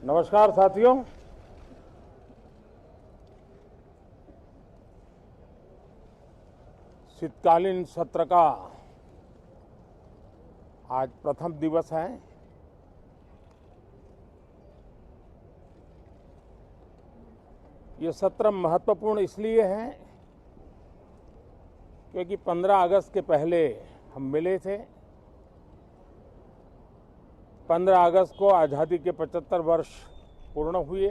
नमस्कार साथियों। शीतकालीन सत्र का आज प्रथम दिवस है। ये सत्र महत्वपूर्ण इसलिए है क्योंकि 15 अगस्त के पहले हम मिले थे। 15 अगस्त को आज़ादी के 75 वर्ष पूर्ण हुए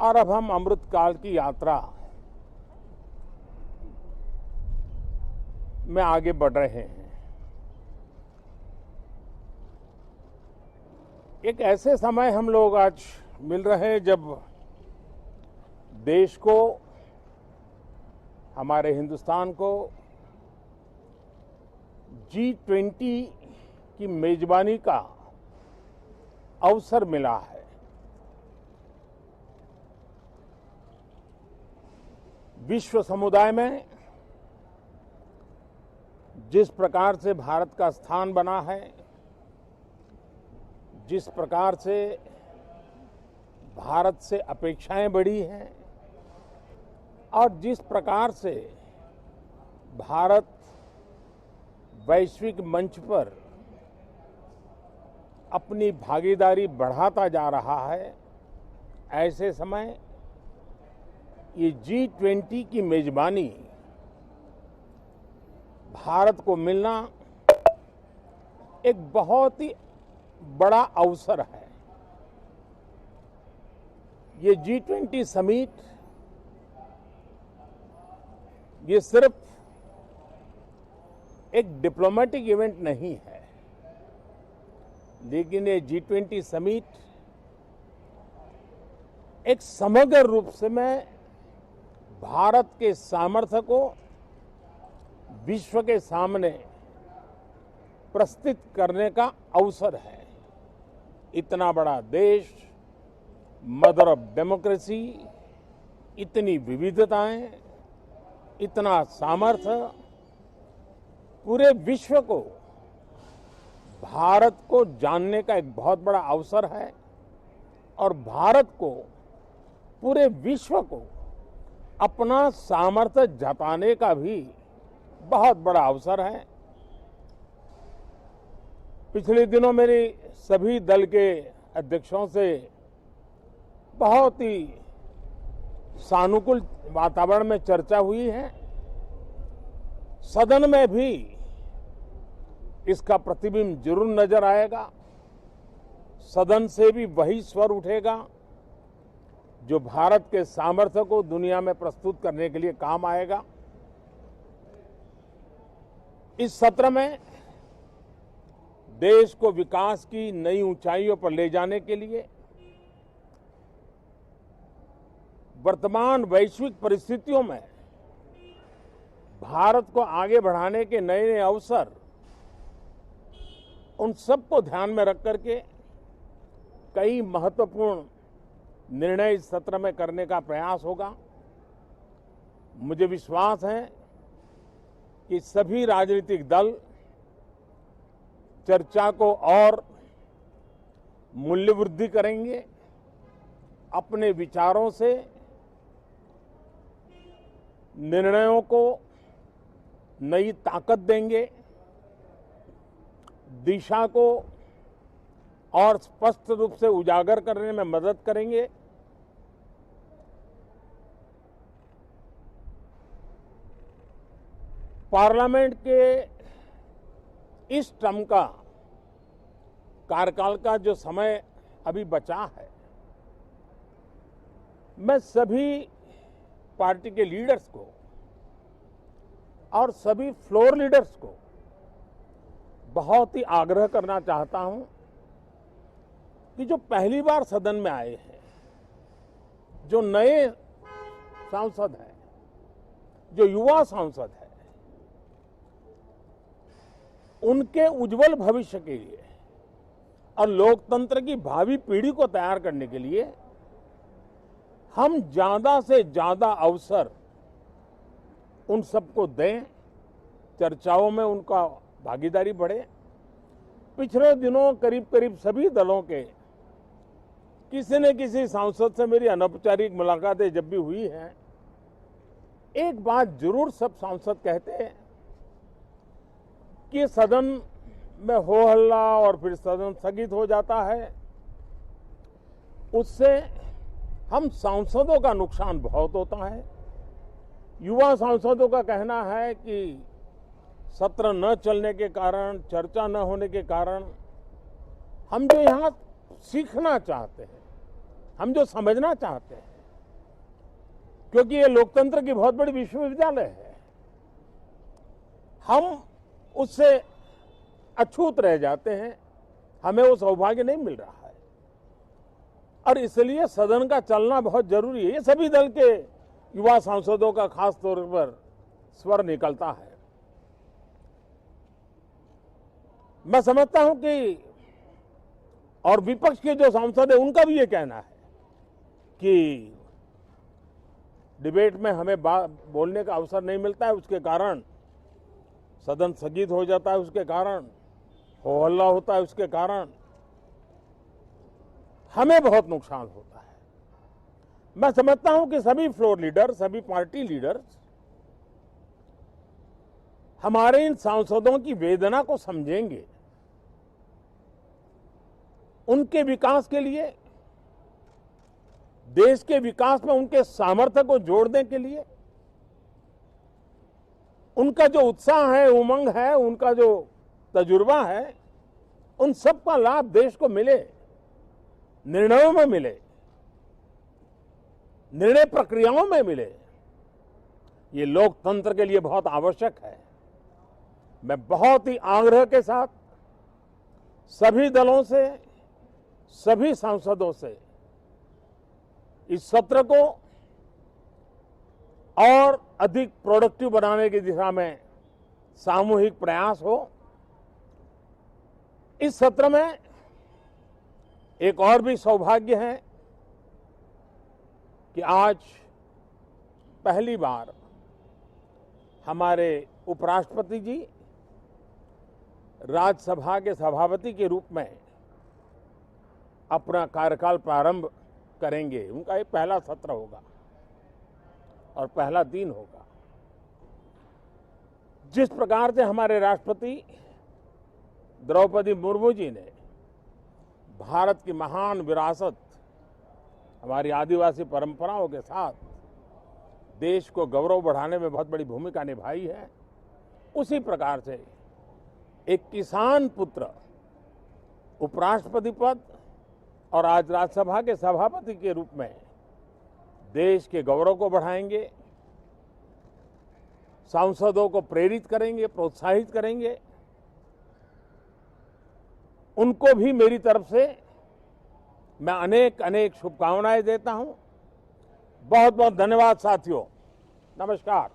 और अब हम अमृतकाल की यात्रा में आगे बढ़ रहे हैं। एक ऐसे समय हम लोग आज मिल रहे हैं जब देश को, हमारे हिंदुस्तान को G20 की मेजबानी का अवसर मिला है। विश्व समुदाय में जिस प्रकार से भारत का स्थान बना है, जिस प्रकार से भारत से अपेक्षाएं बढ़ी हैं और जिस प्रकार से भारत वैश्विक मंच पर अपनी भागीदारी बढ़ाता जा रहा है, ऐसे समय ये G20 की मेजबानी भारत को मिलना एक बहुत ही बड़ा अवसर है। ये G20 समिट ये सिर्फ एक डिप्लोमेटिक इवेंट नहीं है, लेकिन ये G20 समिट एक समग्र रूप से मैं भारत के सामर्थ्य को विश्व के सामने प्रस्तुत करने का अवसर है। इतना बड़ा देश, मदर ऑफ डेमोक्रेसी, इतनी विविधताएं, इतना सामर्थ्य, पूरे विश्व को भारत को जानने का एक बहुत बड़ा अवसर है और भारत को, पूरे विश्व को अपना सामर्थ्य जताने का भी बहुत बड़ा अवसर है। पिछले दिनों मेरी सभी दल के अध्यक्षों से बहुत ही सानुकूल वातावरण में चर्चा हुई है। सदन में भी इसका प्रतिबिंब जरूर नजर आएगा। सदन से भी वही स्वर उठेगा जो भारत के सामर्थ्य को दुनिया में प्रस्तुत करने के लिए काम आएगा। इस सत्र में देश को विकास की नई ऊंचाइयों पर ले जाने के लिए वर्तमान वैश्विक परिस्थितियों में भारत को आगे बढ़ाने के नए नए अवसर, उन सबको ध्यान में रख करके कई महत्वपूर्ण निर्णय इस सत्र में करने का प्रयास होगा। मुझे विश्वास है कि सभी राजनीतिक दल चर्चा को और मूल्य वृद्धि करेंगे, अपने विचारों से निर्णयों को नई ताकत देंगे, दिशा को और स्पष्ट रूप से उजागर करने में मदद करेंगे। पार्लियामेंट के इस टर्म का कार्यकाल का जो समय अभी बचा है, मैं सभी पार्टी के लीडर्स को और सभी फ्लोर लीडर्स को बहुत ही आग्रह करना चाहता हूं कि जो पहली बार सदन में आए हैं, जो नए सांसद हैं, जो युवा सांसद हैं, उनके उज्जवल भविष्य के लिए और लोकतंत्र की भावी पीढ़ी को तैयार करने के लिए हम ज्यादा से ज्यादा अवसर उन सबको दें, चर्चाओं में उनका भागीदारी बढ़े। पिछले दिनों करीब करीब सभी दलों के किसी न किसी सांसद से मेरी अनौपचारिक मुलाकातें जब भी हुई हैं, एक बात जरूर सब सांसद कहते हैं कि सदन में हो हल्ला और फिर सदन स्थगित हो जाता है, उससे हम सांसदों का नुकसान बहुत होता है। युवा सांसदों का कहना है कि सत्र न चलने के कारण, चर्चा न होने के कारण हम जो यहां सीखना चाहते हैं, हम जो समझना चाहते हैं, क्योंकि ये लोकतंत्र की बहुत बड़ी विश्वविद्यालय है, हम उससे अछूत रह जाते हैं, हमें वो सौभाग्य नहीं मिल रहा है और इसलिए सदन का चलना बहुत जरूरी है। ये सभी दल के युवा सांसदों का खास तौर पर स्वर निकलता है। मैं समझता हूं कि और विपक्ष के जो सांसद है उनका भी ये कहना है कि डिबेट में हमें बोलने का अवसर नहीं मिलता है, उसके कारण सदन स्थगित हो जाता है, उसके कारण हो हल्ला होता है, उसके कारण हमें बहुत नुकसान होता है। मैं समझता हूं कि सभी फ्लोर लीडर, सभी पार्टी लीडर्स हमारे इन सांसदों की वेदना को समझेंगे, उनके विकास के लिए, देश के विकास में उनके सामर्थ्य को जोड़ने के लिए, उनका जो उत्साह है, उमंग है, उनका जो तजुर्बा है, उन सब का लाभ देश को मिले, निर्णयों में मिले, निर्णय प्रक्रियाओं में मिले। ये लोकतंत्र के लिए बहुत आवश्यक है। मैं बहुत ही आग्रह के साथ सभी दलों से, सभी सांसदों से इस सत्र को और अधिक प्रोडक्टिव बनाने की दिशा में सामूहिक प्रयास हो। इस सत्र में एक और भी सौभाग्य है कि आज पहली बार हमारे उपराष्ट्रपति जी राज्यसभा के सभापति के रूप में अपना कार्यकाल प्रारंभ करेंगे। उनका ये पहला सत्र होगा और पहला दिन होगा। जिस प्रकार से हमारे राष्ट्रपति द्रौपदी मुर्मू जी ने भारत की महान विरासत, हमारी आदिवासी परंपराओं के साथ देश को गौरव बढ़ाने में बहुत बड़ी भूमिका निभाई है, उसी प्रकार से एक किसान पुत्र उपराष्ट्रपति पद और आज राज्यसभा के सभापति के रूप में देश के गौरव को बढ़ाएंगे, सांसदों को प्रेरित करेंगे, प्रोत्साहित करेंगे। उनको भी मेरी तरफ से मैं अनेक अनेक शुभकामनाएं देता हूं। बहुत बहुत धन्यवाद साथियों। नमस्कार।